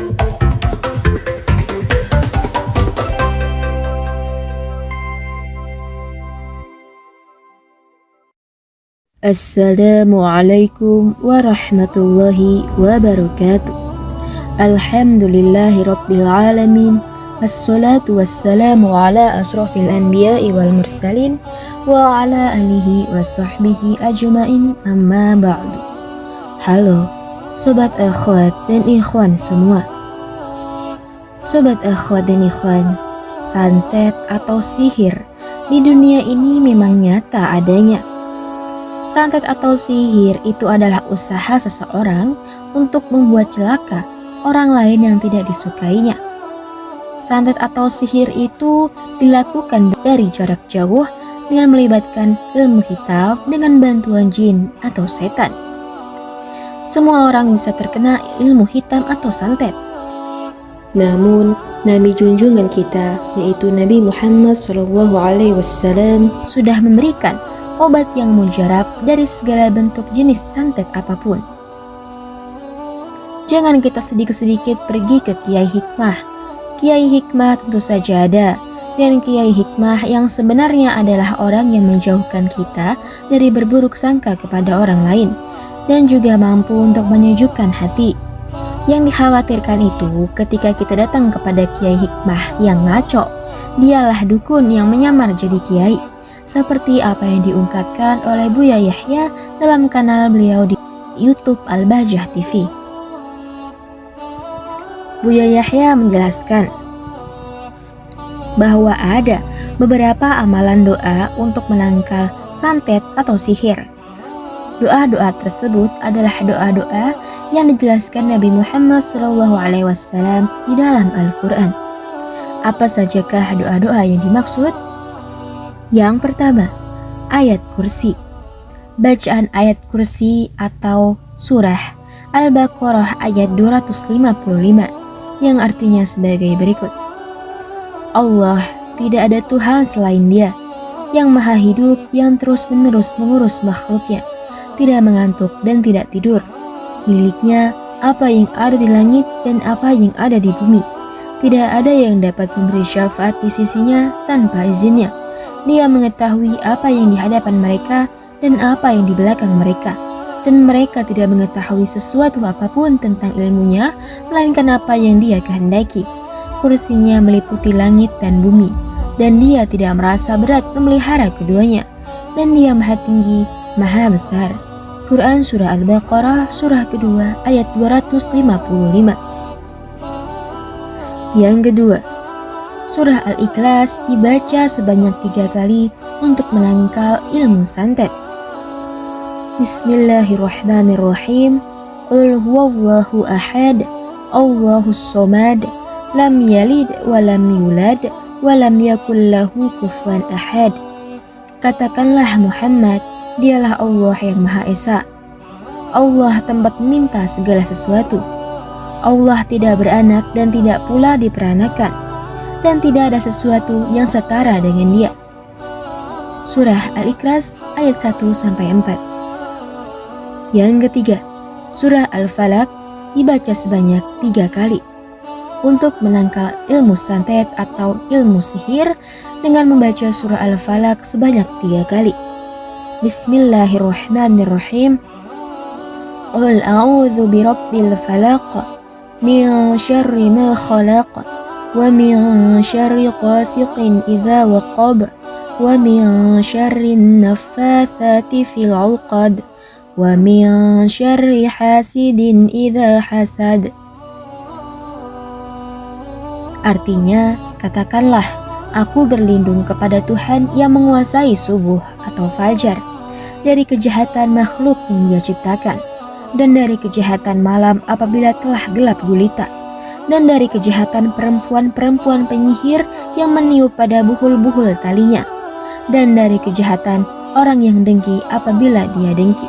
Assalamualaikum warahmatullahi wabarakatuh. Alhamdulillahi rabbil alamin. Assalatu wassalamu ala asrafil anbiya'i wal mursalin wa ala alihi wa sahbihi ajmain, amma ba'du. Halo sobat akhwat dan ikhwan semua. Sobat akhwat dan ikhwan, santet atau sihir di dunia ini memang nyata adanya. Santet atau sihir itu adalah usaha seseorang untuk membuat celaka orang lain yang tidak disukainya. Santet atau sihir itu dilakukan dari jarak jauh dengan melibatkan ilmu hitam dengan bantuan jin atau setan. Semua orang bisa terkena ilmu hitam atau santet. Namun, Nabi junjungan kita, yaitu Nabi Muhammad SAW, sudah memberikan obat yang mujarab dari segala bentuk jenis santet apapun. Jangan kita sedikit-sedikit pergi ke Kiai Hikmah. Kiai Hikmah tentu saja ada, dan Kiai Hikmah yang sebenarnya adalah orang yang menjauhkan kita dari berburuk sangka kepada orang lain, dan juga mampu untuk menyejukkan hati. Yang dikhawatirkan itu ketika kita datang kepada Kiai Hikmah yang ngaco, dialah dukun yang menyamar jadi kiai, seperti apa yang diungkapkan oleh Buya Yahya dalam kanal beliau di YouTube Al-Bahjah TV. Buya Yahya menjelaskan bahwa ada beberapa amalan doa untuk menangkal santet atau sihir. Doa-doa tersebut adalah doa-doa yang dijelaskan Nabi Muhammad SAW di dalam Al-Quran. Apa sajakah doa-doa yang dimaksud? Yang pertama, ayat kursi. Bacaan ayat kursi atau surah Al-Baqarah ayat 255 yang artinya sebagai berikut. Allah, tidak ada Tuhan selain Dia, yang maha hidup, yang terus-menerus mengurus makhluknya, tidak mengantuk dan tidak tidur. Miliknya apa yang ada di langit dan apa yang ada di bumi. Tidak ada yang dapat memberi syafaat di sisinya tanpa izinnya. Dia mengetahui apa yang di hadapan mereka dan apa yang di belakang mereka, dan mereka tidak mengetahui sesuatu apapun tentang ilmunya, melainkan apa yang Dia kehendaki. Kursinya meliputi langit dan bumi, dan Dia tidak merasa berat memelihara keduanya, dan Dia maha tinggi, maha besar. Quran Surah Al-Baqarah surah kedua ayat 255. Yang kedua, Surah Al-Ikhlas dibaca sebanyak 3 kali untuk menangkal ilmu santet. Bismillahirrahmanirrahim. Qul huwallahu ahad, Allahus somad, lam yalid wa lam yulad wa lam yakul lahu kufuwan ahad. Katakanlah Muhammad, dialah Allah yang Maha Esa. Allah tempat meminta segala sesuatu. Allah tidak beranak dan tidak pula diperanakan, dan tidak ada sesuatu yang setara dengan Dia. Surah Al-Ikhlas ayat 1-4. Yang ketiga, Surah Al-Falaq dibaca sebanyak 3 kali untuk menangkal ilmu santet atau ilmu sihir dengan membaca Surah Al-Falaq sebanyak 3 kali. Bismillahirrahmanirrahim. Qul a'udzu birabbil falaq min syarri ma khalaq wa min syarri qasiqin idza waqab wa min syarri naffatsati fil 'uqad wa min syarri hasidin idza hasad. Artinya, katakanlah, aku berlindung kepada Tuhan yang menguasai subuh atau fajar, dari kejahatan makhluk yang Dia ciptakan, dan dari kejahatan malam apabila telah gelap gulita, dan dari kejahatan perempuan-perempuan penyihir yang meniup pada buhul-buhul talinya, dan dari kejahatan orang yang dengki apabila dia dengki.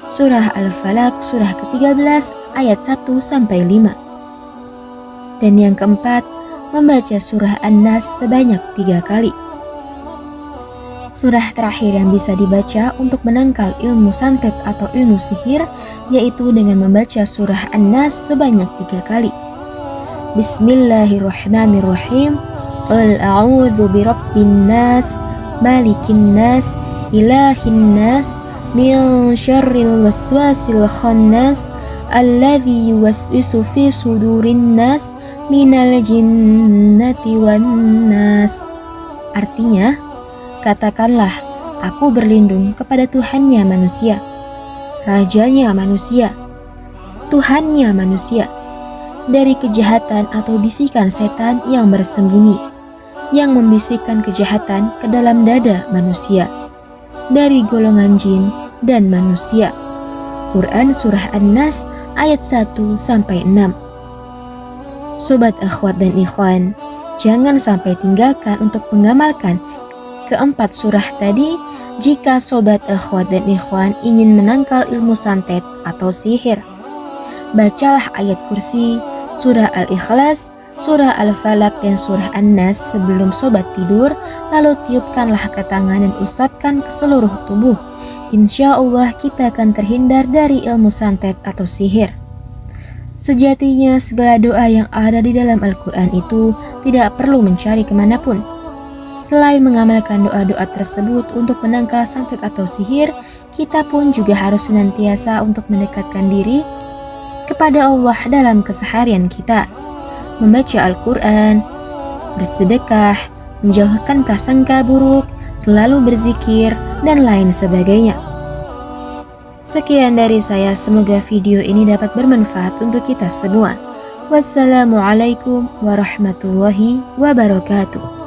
Surah Al-Falaq surah ke-13 ayat 1-5. Dan yang keempat, membaca surah An-Nas sebanyak 3 kali. Surah terakhir yang bisa dibaca untuk menangkal ilmu santet atau ilmu sihir yaitu dengan membaca surah An-Nas sebanyak 3 kali. Bismillahirrahmanirrahim. Qul a'udzu birabbin nas, malikin nas, ilahin nas, min syarril waswasil khannas, alladzi yuwaswisu fi sudurin nas, minal jinnati wan nas. Artinya, katakanlah, aku berlindung kepada Tuhannya manusia, Rajanya manusia, Tuhannya manusia, dari kejahatan atau bisikan setan yang bersembunyi, yang membisikkan kejahatan ke dalam dada manusia, dari golongan jin dan manusia. Quran Surah An-Nas ayat 1-6. Sobat akhwat dan ikhwan, jangan sampai tinggalkan untuk mengamalkan keempat surah tadi jika sobat akhwat dan ikhwan ingin menangkal ilmu santet atau sihir. Bacalah ayat kursi, surah Al-Ikhlas, surah Al-Falaq dan surah An-Nas sebelum sobat tidur, lalu tiupkanlah ke tangan dan usapkan ke seluruh tubuh. Insya Allah kita akan terhindar dari ilmu santet atau sihir. Sejatinya segala doa yang ada di dalam Al-Quran itu tidak perlu mencari kemanapun. Selain mengamalkan doa-doa tersebut untuk menangkal santet atau sihir, kita pun juga harus senantiasa untuk mendekatkan diri kepada Allah dalam keseharian kita, membaca Al-Quran, bersedekah, menjauhkan prasangka buruk, selalu berzikir, dan lain sebagainya. Sekian dari saya, semoga video ini dapat bermanfaat untuk kita semua. Wassalamualaikum warahmatullahi wabarakatuh.